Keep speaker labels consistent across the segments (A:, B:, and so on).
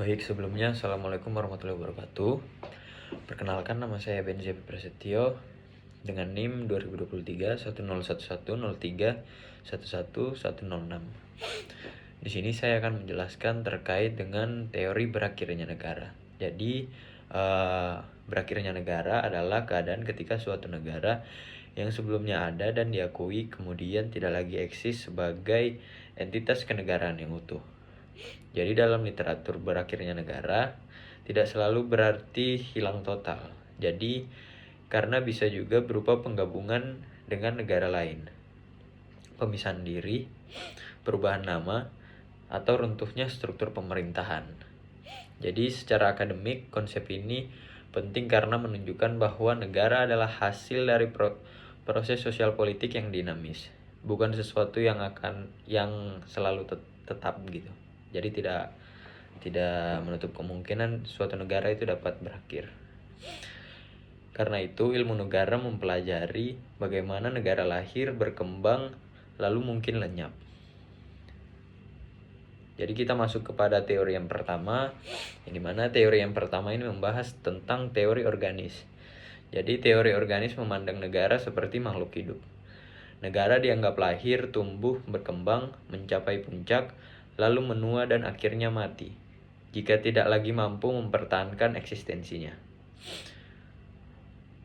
A: Baik, sebelumnya Assalamualaikum warahmatullahi wabarakatuh. Perkenalkan, nama saya Benzi Prasetyo dengan NIM 2023 101103 11106. Di sini saya akan menjelaskan terkait dengan teori berakhirnya negara. Jadi, berakhirnya negara adalah keadaan ketika suatu negara yang sebelumnya ada dan diakui kemudian tidak lagi eksis sebagai entitas kenegaraan yang utuh. Jadi dalam literatur berakhirnya negara tidak selalu berarti hilang total. Jadi karena bisa juga berupa penggabungan dengan negara lain, pemisahan diri, perubahan nama, atau runtuhnya struktur pemerintahan. Jadi secara akademik konsep ini penting karena menunjukkan bahwa negara adalah hasil dari proses sosial politik yang dinamis, bukan sesuatu yang selalu tetap gitu. Jadi tidak menutup kemungkinan suatu negara itu dapat berakhir. Karena itu ilmu negara mempelajari bagaimana negara lahir, berkembang, lalu mungkin lenyap. Jadi kita masuk kepada teori yang pertama, yang dimana teori yang pertama ini membahas tentang teori organis. Jadi teori organis memandang negara seperti makhluk hidup. Negara dianggap lahir, tumbuh, berkembang, mencapai puncak, lalu menua dan akhirnya mati, jika tidak lagi mampu mempertahankan eksistensinya.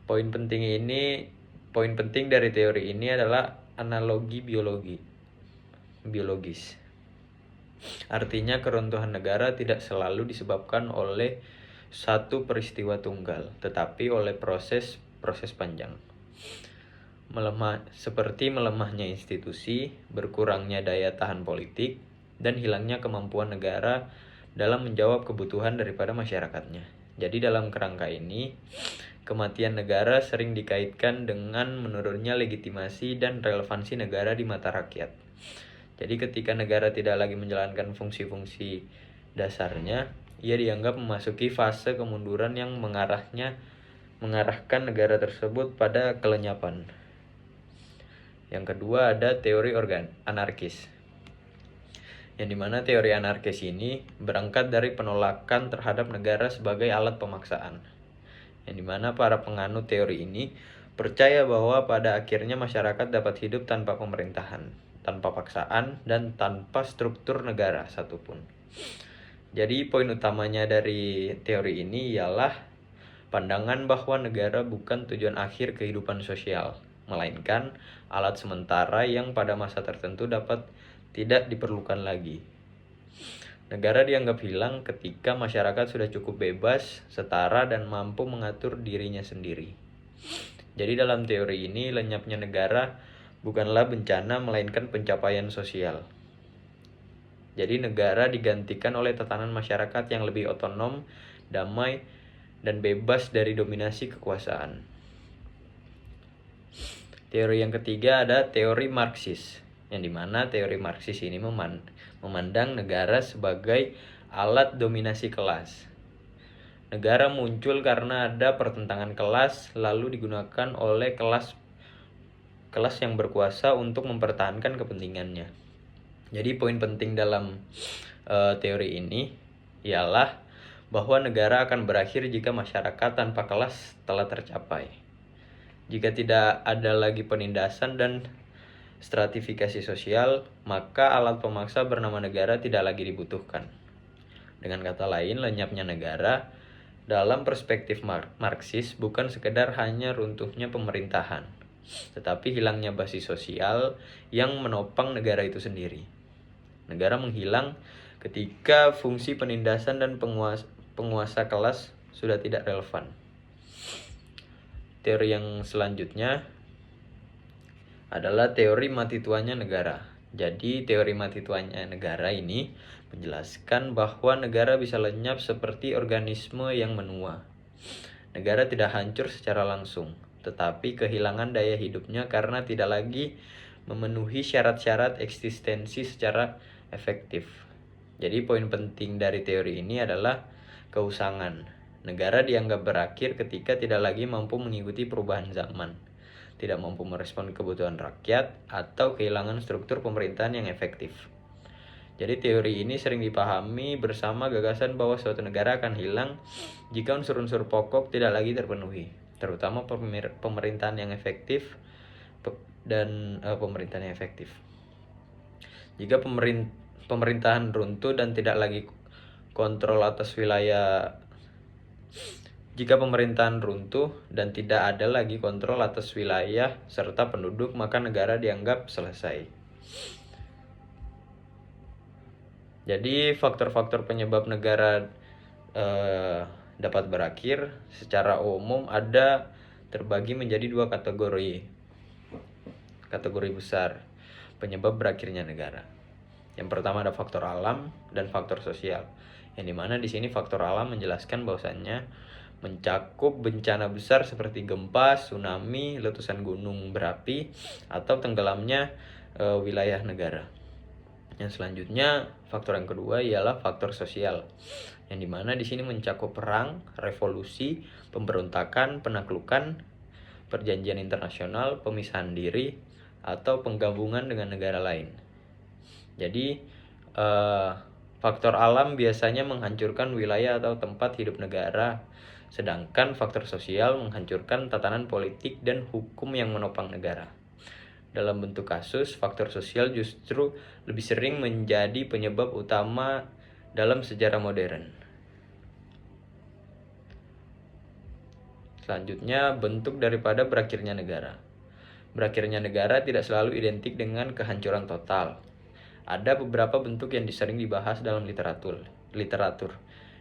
A: Poin penting dari teori ini adalah analogi biologis. Artinya keruntuhan negara tidak selalu disebabkan oleh satu peristiwa tunggal, tetapi oleh proses panjang. Seperti melemahnya institusi, berkurangnya daya tahan politik, dan hilangnya kemampuan negara dalam menjawab kebutuhan daripada masyarakatnya. Jadi dalam kerangka ini, kematian negara sering dikaitkan dengan menurunnya legitimasi dan relevansi negara di mata rakyat. Jadi ketika negara tidak lagi menjalankan fungsi-fungsi dasarnya, ia dianggap memasuki fase kemunduran yang mengarahkan negara tersebut pada kelenyapan. Yang kedua ada teori anarkis, yang dimana teori anarkis ini berangkat dari penolakan terhadap negara sebagai alat pemaksaan, yang dimana para penganut teori ini percaya bahwa pada akhirnya masyarakat dapat hidup tanpa pemerintahan, tanpa paksaan, dan tanpa struktur negara satupun. Jadi poin utamanya dari teori ini ialah pandangan bahwa negara bukan tujuan akhir kehidupan sosial, melainkan alat sementara yang pada masa tertentu dapat tidak diperlukan lagi. Negara dianggap hilang ketika masyarakat sudah cukup bebas, setara, dan mampu mengatur dirinya sendiri. Jadi dalam teori ini, lenyapnya negara bukanlah bencana, melainkan pencapaian sosial. Jadi negara digantikan oleh tatanan masyarakat yang lebih otonom, damai, dan bebas dari dominasi kekuasaan. Teori yang ketiga ada teori Marxis, yang dimana teori Marxis ini memandang negara sebagai alat dominasi kelas. Negara muncul karena ada pertentangan kelas, lalu digunakan oleh kelas yang berkuasa untuk mempertahankan kepentingannya. Jadi poin penting dalam teori ini ialah bahwa negara akan berakhir jika masyarakat tanpa kelas telah tercapai. Jika tidak ada lagi penindasan dan stratifikasi sosial, maka alat pemaksa bernama negara tidak lagi dibutuhkan. Dengan kata lain, lenyapnya negara dalam perspektif Marxis bukan sekedar hanya runtuhnya pemerintahan, tetapi hilangnya basis sosial yang menopang negara itu sendiri. Negara menghilang ketika fungsi penindasan dan penguasa kelas sudah tidak relevan. Teori yang selanjutnya adalah teori mati tuanya negara. Jadi teori mati tuanya negara ini menjelaskan bahwa negara bisa lenyap seperti organisme yang menua. Negara tidak hancur secara langsung, tetapi kehilangan daya hidupnya karena tidak lagi memenuhi syarat-syarat eksistensi secara efektif. Jadi poin penting dari teori ini adalah keusangan. Negara dianggap berakhir ketika tidak lagi mampu mengikuti perubahan zaman, tidak mampu merespon kebutuhan rakyat, atau kehilangan struktur pemerintahan yang efektif. Jadi teori ini sering dipahami bersama gagasan bahwa suatu negara akan hilang jika unsur-unsur pokok tidak lagi terpenuhi, terutama pemerintahan yang efektif dan pemerintahan yang efektif. Jika pemerintahan runtuh dan tidak lagi kontrol atas wilayah Jika pemerintahan runtuh dan tidak ada lagi kontrol atas wilayah serta penduduk, maka negara dianggap selesai. Jadi faktor-faktor penyebab negara dapat berakhir secara umum ada terbagi menjadi dua kategori besar penyebab berakhirnya negara. Yang pertama ada faktor alam dan faktor sosial. Yang dimana di sini faktor alam menjelaskan bahwasannya mencakup bencana besar seperti gempa, tsunami, letusan gunung berapi, atau tenggelamnya wilayah negara. Yang selanjutnya, faktor yang kedua ialah faktor sosial, yang dimana di sini mencakup perang, revolusi, pemberontakan, penaklukan, perjanjian internasional, pemisahan diri, atau penggabungan dengan negara lain. Jadi, faktor alam biasanya menghancurkan wilayah atau tempat hidup negara, sedangkan faktor sosial menghancurkan tatanan politik dan hukum yang menopang negara. Dalam bentuk kasus, faktor sosial justru lebih sering menjadi penyebab utama dalam sejarah modern. Selanjutnya, bentuk daripada berakhirnya negara. Berakhirnya negara tidak selalu identik dengan kehancuran total. Ada beberapa bentuk yang sering dibahas dalam literatur,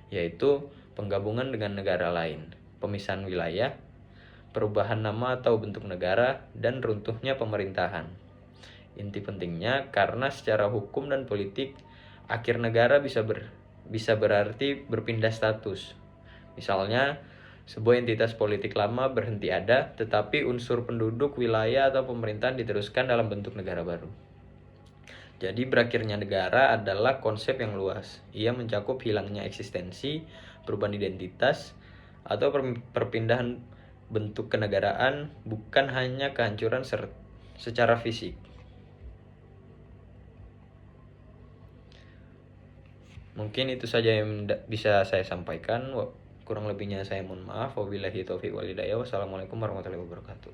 A: yaitu penggabungan dengan negara lain, pemisahan wilayah, perubahan nama atau bentuk negara, dan runtuhnya pemerintahan. Inti pentingnya, karena secara hukum dan politik, akhir negara bisa berarti berpindah status. Misalnya, sebuah entitas politik lama berhenti ada, tetapi unsur penduduk, wilayah, atau pemerintahan diteruskan dalam bentuk negara baru. Jadi berakhirnya negara adalah konsep yang luas. Ia mencakup hilangnya eksistensi, perubahan identitas, atau perpindahan bentuk kenegaraan, bukan hanya kehancuran secara fisik. Mungkin itu saja yang bisa saya sampaikan. Kurang lebihnya saya mohon maaf. Wabillahi taufiq wal hidayah. Wassalamualaikum warahmatullahi wabarakatuh.